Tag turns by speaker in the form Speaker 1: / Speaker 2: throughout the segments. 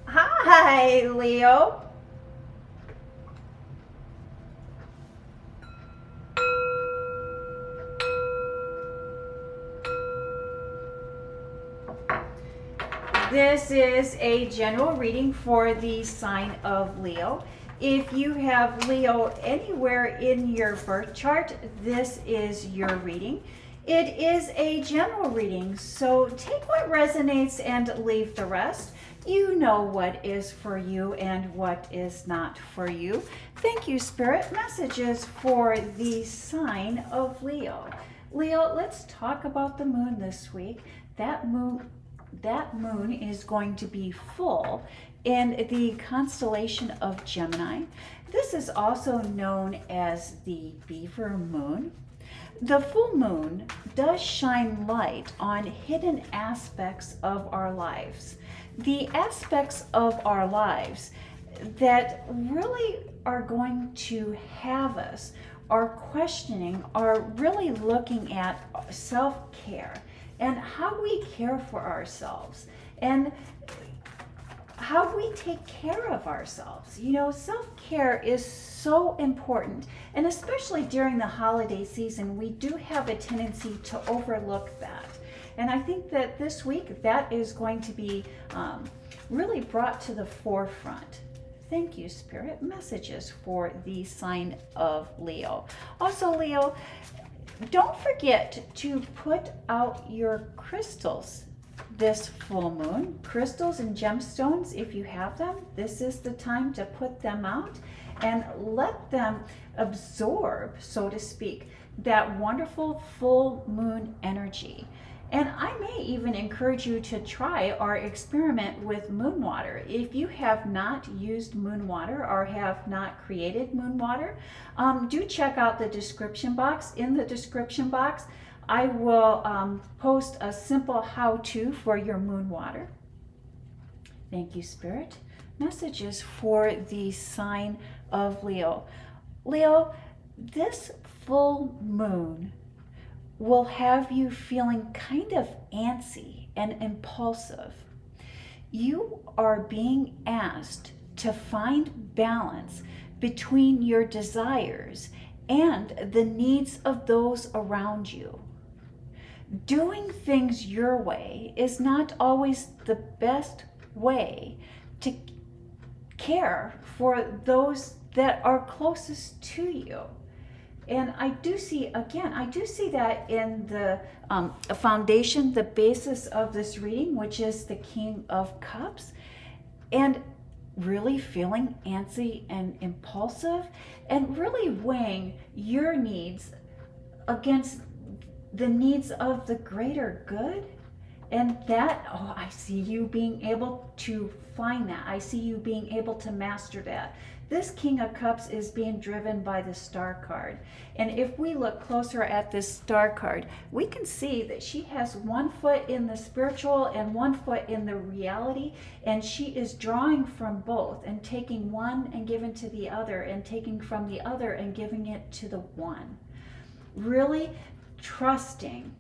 Speaker 1: Hi, Leo. This is a general reading for the sign of Leo. If you have Leo anywhere in your birth chart, this is your reading. It is a general reading, so take what resonates and leave the rest. You know what is for you and what is not for you. Thank you, Spirit. Messages for the sign of Leo. Leo, let's talk about the moon this week. That moon is going to be full in the constellation of Gemini. This is also known as the beaver moon. The full moon does shine light on hidden aspects of our lives. The aspects of our lives that really are going to have us, are questioning, are really looking at self-care and how we care for ourselves and how we take care of ourselves. You know, self-care is so important, and especially during the holiday season, we do have a tendency to overlook that. And I think that this week that is going to be really brought to the forefront. Thank you, Spirit. Messages for the sign of Leo. Also, Leo, don't forget to put out your crystals this full moon. Crystals and gemstones, if you have them, this is the time to put them out and let them absorb, so to speak, that wonderful full moon energy. And I may even encourage you to try or experiment with moon water. If you have not used moon water or have not created moon water, do check out the description box. In the description box, I will post a simple how-to for your moon water. Thank you, Spirit. Messages for the sign of Leo. Leo, this full moon will have you feeling kind of antsy and impulsive. You are being asked to find balance between your desires and the needs of those around you. Doing things your way is not always the best way to care for those that are closest to you. And I do see, again, I do see that in the foundation, the basis of this reading, which is the King of Cups, and really feeling antsy and impulsive and really weighing your needs against the needs of the greater good. And that, oh, I see you being able to find that. I see you being able to master that. This King of Cups is being driven by the Star card. And if we look closer at this Star card, we can see that she has one foot in the spiritual and one foot in the reality. And she is drawing from both and taking one and giving to the other and taking from the other and giving it to the one. Really trusting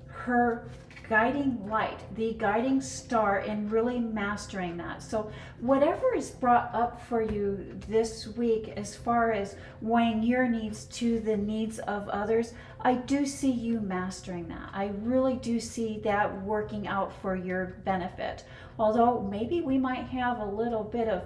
Speaker 1: her guiding light, the guiding star, and really mastering that. So whatever is brought up for you this week as far as weighing your needs to the needs of others, I do see you mastering that. I really do see that working out for your benefit. Although maybe we might have a little bit of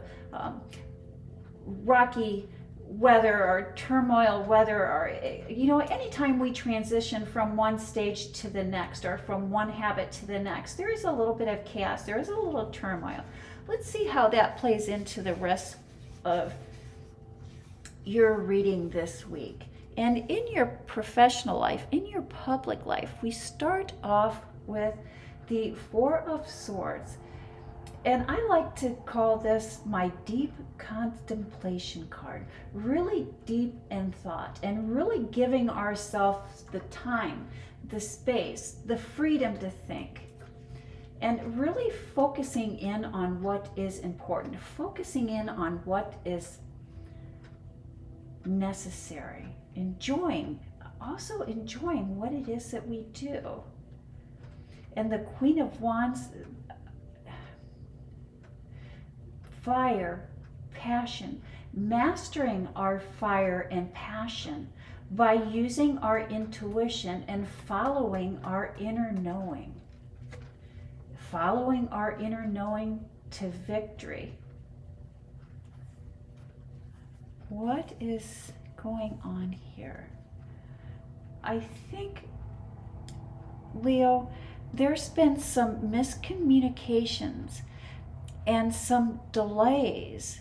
Speaker 1: rocky weather or turmoil weather, or, you know, anytime we transition from one stage to the next or from one habit to the next, there is a little bit of chaos, there is a little turmoil. Let's see how that plays into the rest of your reading this week. And in your professional life, in your public life, we start off with the Four of Swords. And I like to call this my deep contemplation card. Really deep in thought and really giving ourselves the time, the space, the freedom to think. And really focusing in on what is important, focusing in on what is necessary, also enjoying what it is that we do. And the Queen of Wands, fire, passion, mastering our fire and passion by using our intuition and following our inner knowing. Following our inner knowing to victory. What is going on here? I think, Leo, there's been some miscommunications and some delays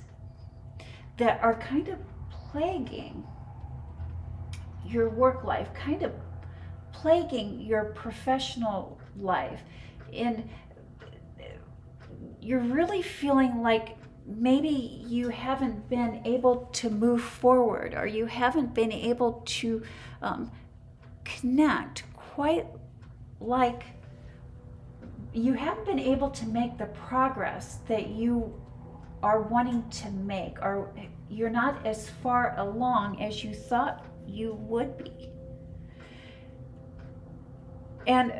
Speaker 1: that are kind of plaguing your work life, kind of plaguing your professional life. And you're really feeling like maybe you haven't been able to move forward, or you haven't been able to connect quite like you haven't been able to make the progress that you are wanting to make, or you're not as far along as you thought you would be. And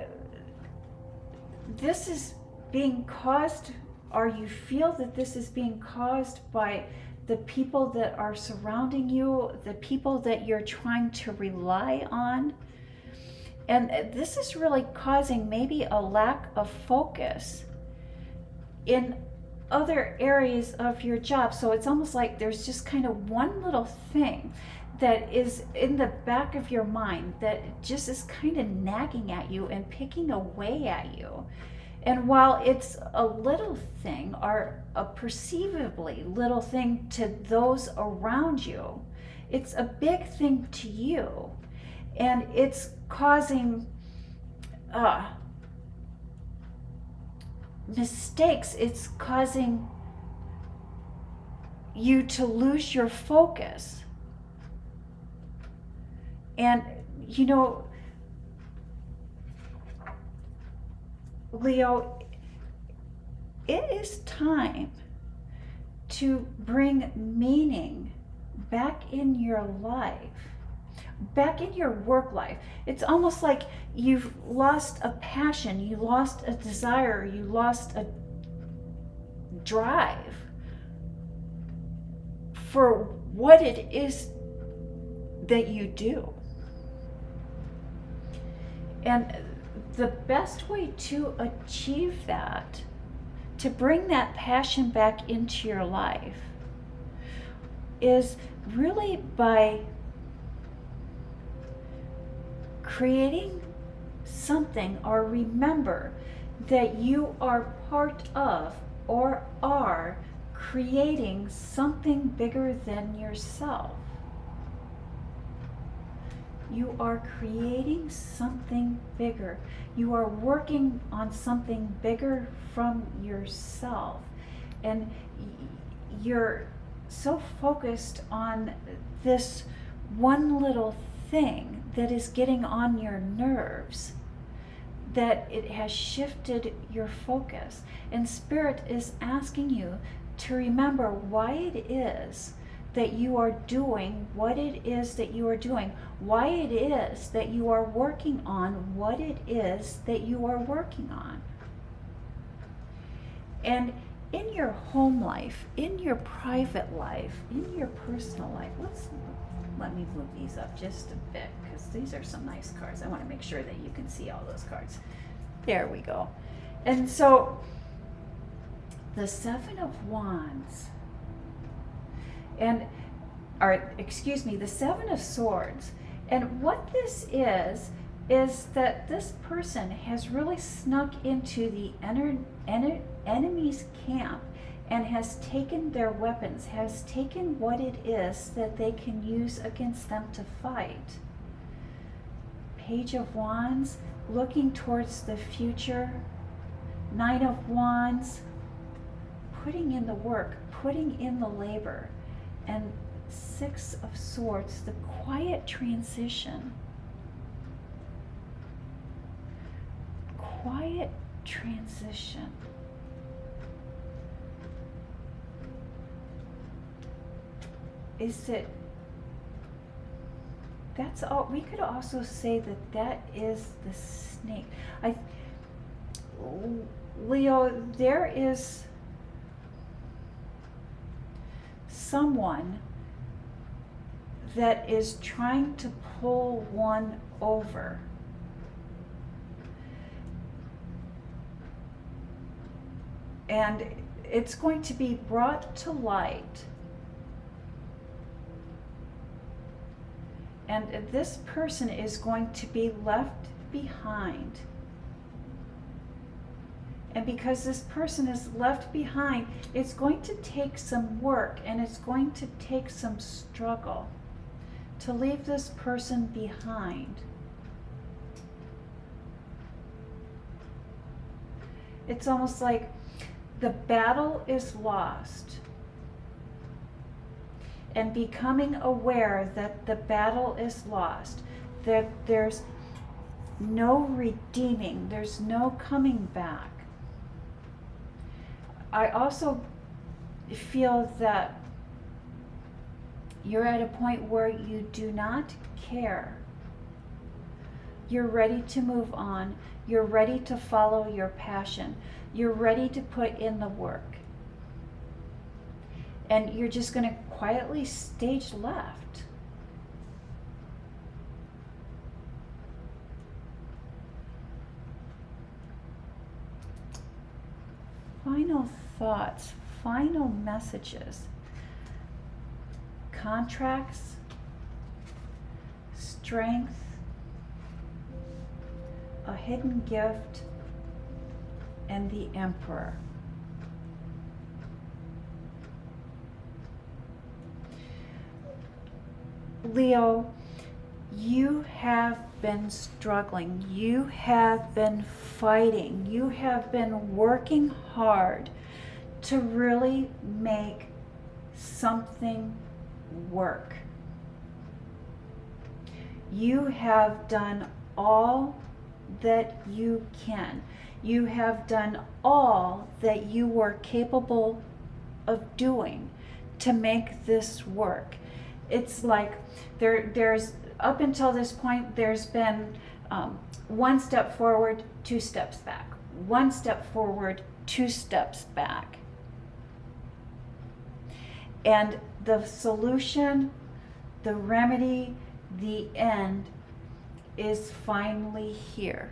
Speaker 1: this is being caused, or you feel that this is being caused by the people that are surrounding you, the people that you're trying to rely on. And this is really causing maybe a lack of focus in other areas of your job. So it's almost like there's just kind of one little thing that is in the back of your mind that just is kind of nagging at you and picking away at you. And while it's a little thing, or a perceivably little thing to those around you, it's a big thing to you. And it's causing mistakes. It's causing you to lose your focus. And, you know, Leo, it is time to bring meaning back in your life, back in your work life. It's almost like you've lost a passion, you lost a desire, you lost a drive for what it is that you do. And the best way to achieve that, to bring that passion back into your life, is really by creating something, or remember that you are part of, or are creating something bigger than yourself. You are creating something bigger. You are working on something bigger from yourself. And you're so focused on this one little thing that is getting on your nerves that it has shifted your focus. And Spirit is asking you to remember why it is that you are doing what it is that you are doing, why it is that you are working on what it is that you are working on. And in your home life, in your private life, in your personal life, let me move these up just a bit, because these are some nice cards. I want to make sure that you can see all those cards. There we go. And so the Seven of Wands, and, or excuse me, the Seven of Swords. And what this is that this person has really snuck into the enemy's camp and has taken their weapons, has taken what it is that they can use against them to fight. Page of Wands, looking towards the future. Nine of Wands, putting in the work, putting in the labor. And Six of Swords, the quiet transition. Quiet transition. Is it, that's all, we could also say that that is the snake. Leo, there is someone that is trying to pull one over. And it's going to be brought to light. And this person is going to be left behind. And because this person is left behind, it's going to take some work and it's going to take some struggle to leave this person behind. It's almost like the battle is lost. And becoming aware that the battle is lost, that there's no redeeming, there's no coming back. I also feel that you're at a point where you do not care. You're ready to move on. You're ready to follow your passion. You're ready to put in the work. And you're just going to quietly stage left. Final thoughts, final messages. Contracts, strength, a hidden gift, and the Emperor. Leo, you have been struggling. You have been fighting. You have been working hard to really make something work. You have done all that you can. You have done all that you were capable of doing to make this work. It's like there's up until this point, there's been one step forward, two steps back. One step forward, two steps back. And the solution, the remedy, the end is finally here.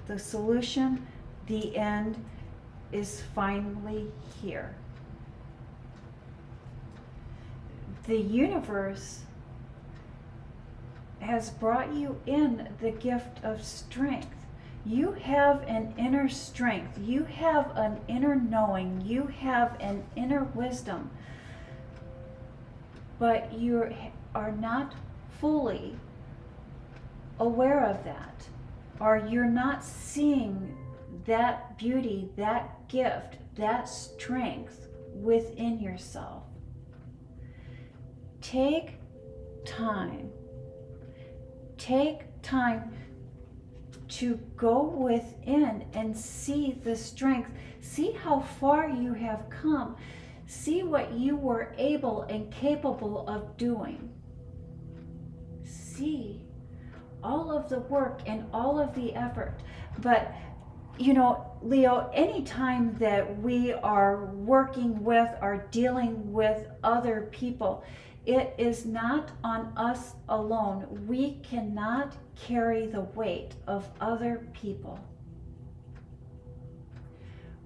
Speaker 1: The solution, the end is finally here. The universe has brought you in the gift of strength. You have an inner strength. You have an inner knowing. You have an inner wisdom. But you are not fully aware of that. Or you're not seeing that beauty, that gift, that strength within yourself. Take time. Take time to go within and see the strength. See how far you have come. See what you were able and capable of doing. See all of the work and all of the effort. But you know, Leo, anytime that we are working with or dealing with other people, it is not on us alone. We cannot carry the weight of other people.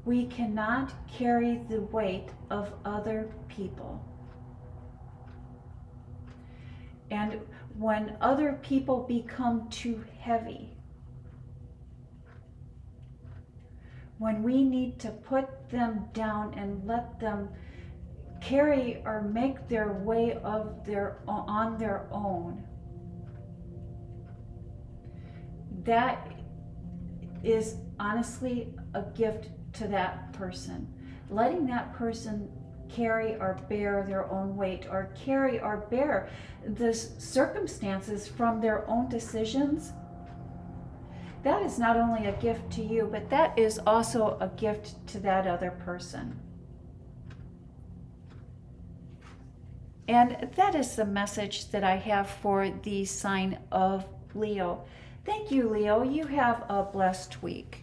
Speaker 1: We cannot carry the weight of other people. And when other people become too heavy, when we need to put them down and let them carry or make their way on their own, that is honestly a gift to that person. Letting that person carry or bear their own weight, or carry or bear the circumstances from their own decisions, that is not only a gift to you, but that is also a gift to that other person. And that is the message that I have for the sign of Leo. Thank you, Leo. You have a blessed week.